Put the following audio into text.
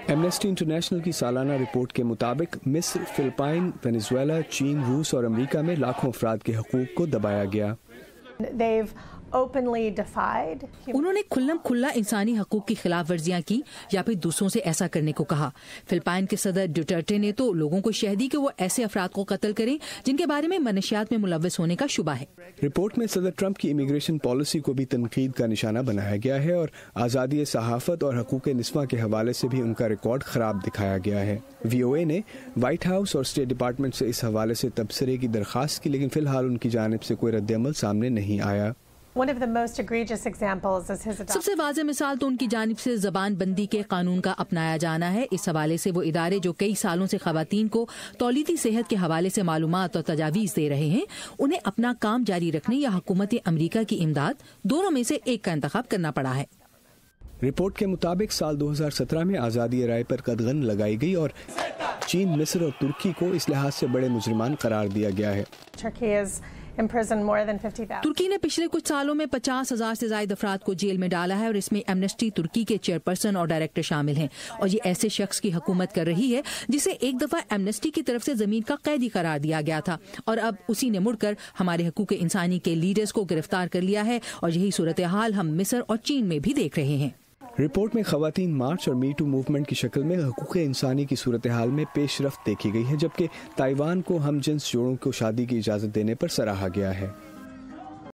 Amnesty international کی سالانہ report کے مطابق مصر، فلپائن، وینزویلا، چین، روس اور امریکہ میں لاکھوں افراد کے حقوق کو دبایا گیا۔ انہوں نے کھلم کھلا انسانی حقوق کی خلاف ورزیاں کی یا پھر دوسروں سے ایسا کرنے کو کہا۔ فلپائن کے صدر ڈوٹرٹے نے تو لوگوں کو شہ دی کہ وہ ایسے افراد کو قتل کریں جن کے بارے میں منشیات میں ملوث ہونے کا شبہ ہے۔ رپورٹ میں صدر ٹرمپ کی امیگریشن پالیسی کو بھی تنقید کا نشانہ بنایا گیا ہے اور آزادی صحافت اور حقوق نسواں کے حوالے سے بھی ان کا ریکارڈ خراب دکھایا گیا ہے۔ وی او اے نے وائٹ ہاؤس اور اسٹیٹ ڈپارٹمنٹ سے اس حوالے سے تبصرے کی درخواست کی، لیکن فی الحال ان کی جانب سے کوئی رد عمل سامنے نہیں آیا۔ سب سے واضح مثال تو ان کی جانب سے زبان بندی کے قانون کا اپنایا جانا ہے۔ اس حوالے سے وہ ادارے جو کئی سالوں سے خواتین کو تولیدی صحت کے حوالے سے معلومات اور تجاویز دے رہے ہیں، انہیں اپنا کام جاری رکھنے یا حکومت امریکہ کی امداد، دونوں میں سے ایک کا انتخاب کرنا پڑا ہے۔ رپورٹ کے مطابق سال 2017 میں آزادی رائے پر قدغن لگائی گئی اور چین، مصر اور ترکی کو اس لحاظ سے بڑے مجرمان قرار دیا گیا ہے۔ ترکی نے پچھلے کچھ سالوں میں 50,000 سے زائد افراد کو جیل میں ڈالا ہے اور اس میں ایمنسٹی ترکی کے چیئرپرسن اور ڈائریکٹر شامل ہیں، اور یہ ایسے شخص کی حکومت کر رہی ہے جسے ایک دفعہ ایمنسٹی کی طرف سے زمین کا قیدی قرار دیا گیا تھا، اور اب اسی نے مڑ کر ہمارے حقوق انسانی کے لیڈرز کو گرفتار کر لیا ہے، اور یہی صورتحال ہم مصر اور چین میں بھی دیکھ رہے ہیں۔ رپورٹ میں خواتین مارچ اور می ٹو موومنٹ کی شکل میں حقوق انسانی کی صورتحال میں پیش رفت دیکھی گئی ہے، جبکہ تائیوان کو ہم جنس جوڑوں کو شادی کی اجازت دینے پر سراہا گیا ہے۔